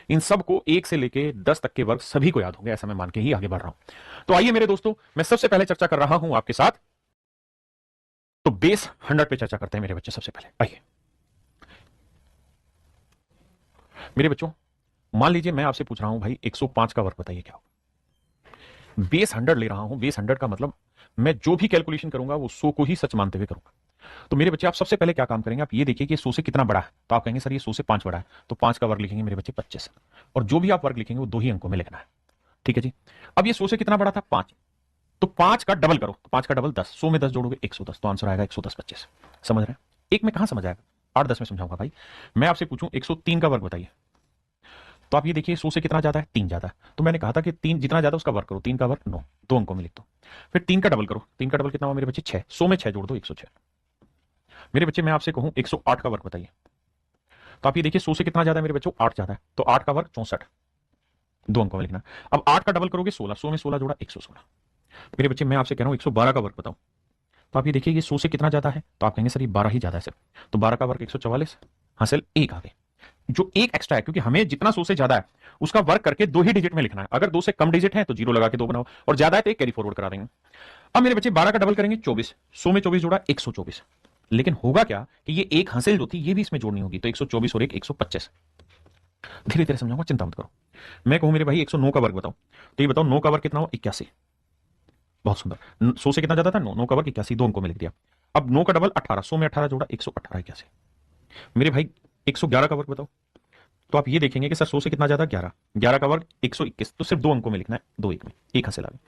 इन सब को 1 से लेके 10 तक के वर्ग सभी को याद होंगे, ऐसा मैं मान के ही आगे बढ़ रहा हूं। तो आइए मेरे दोस्तों, मैं सबसे पहले चर्चा कर रहा हूं आपके साथ, तो बेस 100 पे चर्चा करते हैं मेरे बच्चे। सबसे पहले आइए मेरे बच्चों, मान लीजिए मैं आपसे पूछ रहा हूं भाई 105 का वर्ग बताइए क्या होगा। बेस 100 ले रहा हूं। बेस 100 का मतलब मैं जो भी कैलकुलेशन करूंगा वो 100 को ही सच मानते हुए करूंगा। तो मेरे बच्चे आप सबसे पहले क्या काम करेंगे, आप ये देखिए कि 100 से कितना बड़ा है। तो आप कहेंगे सर ये 100 से 5 बड़ा है, तो 5 का वर्ग लिखेंगे मेरे बच्चे 25। और जो भी आप वर्ग लिखेंगे वो 2 ही अंकों में लिखना है। ठीक है जी। अब ये 100 से कितना बड़ा था, 5। तो 5 का डबल करो, तो 5 का डबल 10। 100 में 10 जोड़ोगे 110, तो आंसर आएगा 110 25। समझ रहे हैं? एक में कहां समझ आएगा, 8 10 में समझाऊंगा भाई। मैं आपसे पूछूं 103 का वर्ग बताइए, तो आप ये देखिए 100 से कितना ज्यादा है, 3 ज्यादा है। तो मैंने कहा था कि 3 जितना ज्यादा उसका वर्ग करो। 3 का वर्ग 9, 2 अंकों में लिख दो। फिर 3 का डबल करो। 3 का डबल कितना हुआ मेरे बच्चे, 6। 100 में 6 जोड़ दो, 106। मेरे बच्चे मैं आपसे कहूं 108 का वर्ग बताइए, तो आप ये देखिए 100 से कितना ज्यादा है मेरे बच्चों, 8 ज्यादा है। तो 8 का वर्ग 64, 2 अंकों में लिखना। अब 8 का डबल करोगे 16। 100 में 16 जोड़ा 116। मेरे बच्चे मैं आपसे कह रहा हूं 112 का वर्ग बताओ, तो आप ये देखिए ये 100 से कितना ज्यादा है, तो आप कहेंगे सर ये 12 ही ज्यादा है सर। तो 12 का वर्ग 144, हासिल 1 आ गए। जो एक एक्स्ट्रा है, क्योंकि हमें जितना 100 से ज्यादा है उसका वर्ग करके 2 ही डिजिट में लिखना है। अगर 2 से कम डिजिट है तो 0 लगा के 2 बनाओ, और ज्यादा है तो 1 कैरी फॉरवर्ड करा देंगे। अब मेरे बच्चे 12 का डबल करेंगे 24। 100 में 24 जोड़ा 124। लेकिन होगा क्या कि ये एक हासिल जो थी ये भी इसमें जोड़नी होगी, तो 124 और 1 125। धीरे धीरे समझाऊंगा, चिंता मत करो। मैं कहूं मेरे भाई 109 का वर्ग बताओ, तो ये बताओ 9 का वर्ग कितना हो, 81। बहुत सुंदर। 100 से कितना ज्यादा था, 9। 9 का वर्ग 81, 2 अंकों में लिख दिया। अब 9 का डबल 18। 100 में 18 जोड़ा 118, 81। मेरे भाई 111 का वर्ग बताओ, तो आप ये देखेंगे कि सर 100 से कितना ज्यादा, 11। 11 का वर्ग 121, तो सिर्फ 2 अंकों में लिखना है, 2 1 में, एक हासिल आ गया।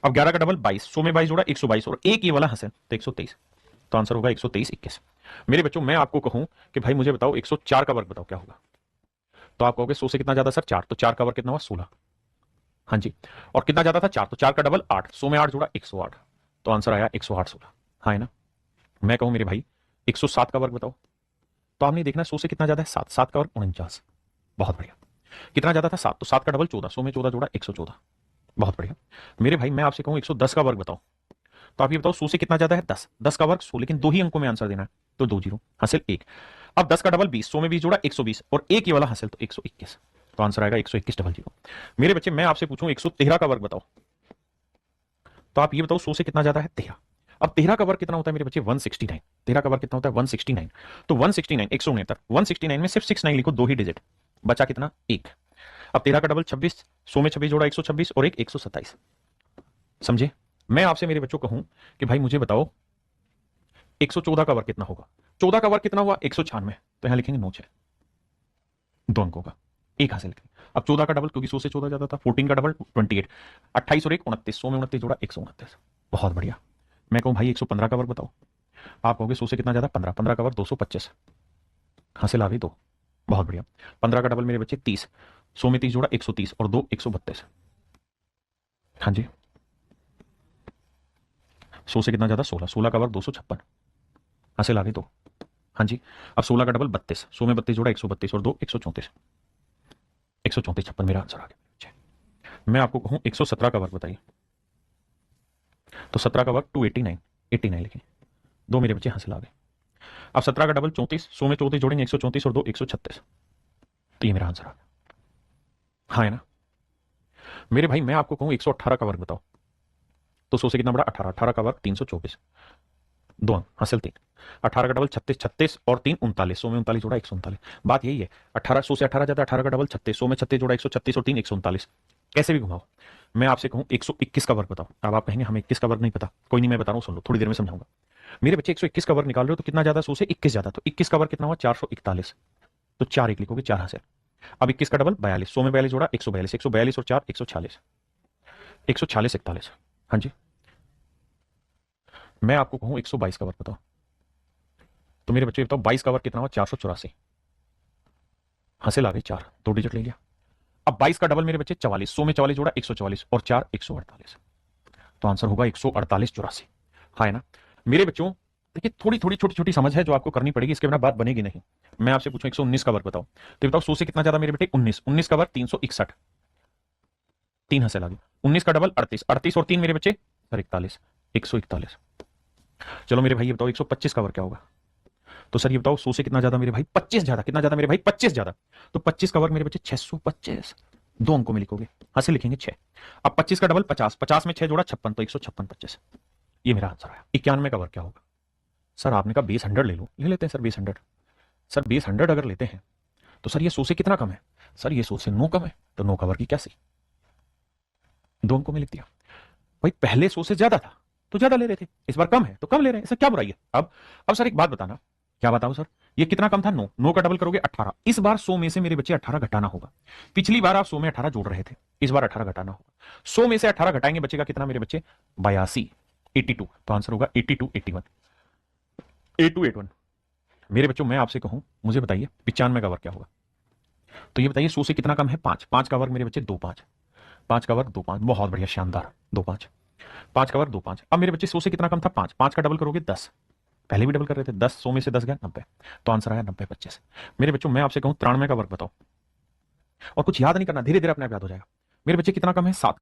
अब 11 का डबल 22। 100 में 22 जोड़ा 122, और एक ये वाला हासिल, तो 123। तो आंसर होगा 123 21। मेरे बच्चों मैं आपको कहूं कि भाई मुझे बताओ 104 का वर्ग बताओ क्या होगा, तो आप कहोगे 100 से कितना ज्यादा सर, 4। तो 4 का वर्ग कितना हुआ, 16। हाँ जी। और कितना ज्यादा था, 4। तो 4 का डबल 8। 100 में 8 जोड़ा 108, तो आंसर आया 108 16। हाँ है ना? मैं कहूं मेरे भाई 107 का वर्ग बताओ, तो आपने देखना 100 से कितना ज्यादा है, 7। 7 का वर्ग 49। बहुत बढ़िया। कितना ज्यादा था, 7। तो 7 का डबल 14। 100 में 14 जोड़ा 114। बहुत बढ़िया। मेरे भाई मैं आपसे कहूं 110 का वर्ग बताओ, तो आप ये बताओ 100 से कितना ज्यादा है, 10। 10 का वर्ग 100, लेकिन 2 ही अंकों में आंसर देना है, तो 2 जीरो हासिल 1। अब 10 का डबल 20। 100 में 20 जोड़ा 120, और एक ये वाला हासिल, तो 121। तो आंसर आएगा 121 डबल जीरो। मेरे बच्चे मैं आपसे पूछूं 113 का वर्ग बताओ, तो आप ये बताओ 100 से कितना ज्यादा है, 13। अब 13 का वर्ग कितना होता है मेरे बच्चे, 169। 13 का वर्ग कितना होता है, 169। तो 169 169 169 में सिर्फ 69 लिखो, 2 ही डिजिट, बचा कितना, 1। अब 13 का डबल 26। 100 में 26 जोड़ा 126, और एक 127। समझे? मैं आपसे मेरे बच्चों कहूं कि भाई मुझे बताओ 114 का वर्ग कितना होगा। 14 का वर्ग कितना हुआ, 196। तो यहां लिखेंगे 96, 2 अंकों का, एक हासिल करें। अब 14 का डबल, क्योंकि 100 से 14 ज्यादा था, 14 का डबल 28। 28 और 1 29। 100 में 29 जोड़ा 129। बहुत बढ़िया। मैं कहूं भाई 115 का वर्ग बताओ, आप कहोगे 100 से कितना ज्यादा, 15। 15 का वर्ग 225, हासिल आ गई 2। बहुत बढ़िया। 15 का डबल मेरे बच्चे 30। 100 में 30 जोड़ा 130, और 2 132। हाँ जी। 100 से कितना ज्यादा, 16। 16 का वर्ग 256, हासिल आ गई 2। हाँ जी। अब 16 का डबल 32। 100 में 32 जोड़ा 132, और 2 134। 134 56 मेरा आंसर आ गया। मैं आपको कहूं 117 का वर्ग बताइए, तो 17 का वर्ग 289, 89 लिखें, 2 मेरे बच्चे हासिल आ गए। अब 17 का डबल 34। 100 में 34 जोड़ेंगे 134, और 2 136। तो ये मेरा आंसर आ गया। हाँ है ना? मेरे भाई मैं आपको कहूं 118 का वर्ग बताओ, तो 100 से कितना बड़ा, 18। 18 का वर्ग 324, 2 अंक हासिल 3। 18 का डबल 36। 36 और 3 39। 100 में 39 जोड़ा 139। बात यही है, 18 100 से 18 जाता है, 18 का डबल 36। 100 में 36 जोड़ा 136, और 3 139। कैसे भी घुमाओ। मैं आपसे कहूं 121 का वर्ग बताओ, अब आप कहेंगे हमें 21 का वर्ग नहीं पता, कोई नहीं मैं बता रहा हूं, सुन लो, थोड़ी देर में समझाऊंगा। मेरे बच्चे 121 का वर्ग निकाल रहे हो, तो कितना ज्यादा, 100 से 21 ज्यादा, तो 21 का वर्ग कितना हुआ, 441। तो 4 1 लिखोगे, 4 हासिल। अब 21 का डबल 42। 100 में 42 जोड़ा 142। 142 और 4 146। 146 41। हाँ जी। मैं आपको कहूं 122 का वर्ग बताओ, तो मेरे बच्चे बताओ 22 का वर्ग कितना हुआ, 484। हासिल आ गई 4, 2 डिजिट ले लिया। अब 22 का डबल मेरे बच्चे 44। 100 में 44 जोड़ा 144, और 4 148। तो आंसर होगा 148 84। हाँ है ना? मेरे बच्चों देखिए, थोड़ी थोड़ी छोटी छोटी समझ है जो आपको करनी पड़ेगी, इसके बिना बात बनेगी नहीं। मैं आपसे पूछूं 119 का वर्ग बताओ, तो बताओ 100 से कितना ज्यादा मेरे बेटे, 19। 19 का वर्ग 361, 3 हासिल आ गई। 19 का डबल 38। 38 और 3 मेरे बच्चे सर 41, 141। चलो मेरे भाई ये बताओ 125 का वर्ग क्या होगा, तो सर ये बताओ 100 से कितना ज्यादा मेरे भाई? 25 ज्यादा। कितना ज्यादा मेरे भाई? 25 ज्यादा। तो 25 का वर्ग मेरे बच्चे 625। दो अंकों में लिखोगे, हाथ लिखेंगे 6। अब 25 का डबल 50, 50 में 6 जोड़ा 56, तो 156 25। ये मेरा आंसर आया। 91 का वर्ग क्या होगा? सर आपने कहा बेस 100 ले लो, ले लेते हैं सर बेस 100। सर बेस 100 अगर लेते हैं तो सर ये 100 से कितना कम है? सर ये 100 से 9 कम है, तो 9 का वर्ग क्या सही? दो अंकों में लिख दिया। भाई पहले 100 से ज्यादा था तो ज्यादा ले रहे थे, इस बार कम है तो कम ले रहे हैं, इससे क्या बुराई है? अब सर एक बात बताना। क्या बताओ सर? ये कितना कम था? 9। 9 का डबल करोगे 18। इस बार 100 में से मेरे बच्चे 18 घटाना होगा। पिछली बार आप 100 में 18 जोड़ रहे थे, इस बार 18 घटाना होगा। 100 में से 18 घटाएंगे, बचेगा कितना मेरे बच्चे? 82, 82। तो आंसर होगा 82 81, 82 81। मेरे बच्चों मैं आपसे कहूं, मुझे बताइए 95 का वर्ग क्या होगा? तो ये बताइए 100 से कितना कम है? 5। 5 का वर्ग मेरे बच्चे 2 5। 5 का वर्ग 2 5। बहुत बढ़िया, शानदार। 2 5। 5 का वर्ग 2 5। अब मेरे बच्चे 100 से कितना कम था? 5। 5 का डबल करोगे 10। पहले भी डबल कर रहे थे, 10 100 में से 10 गया 90। तो आंसर आया 90 25। मेरे बच्चों मैं आपसे कहूं 93 का वर्ग बताओ, और कुछ याद नहीं करना, धीरे धीरे अपने आप याद हो जाएगा। मेरे बच्चे कितना कम है? 7।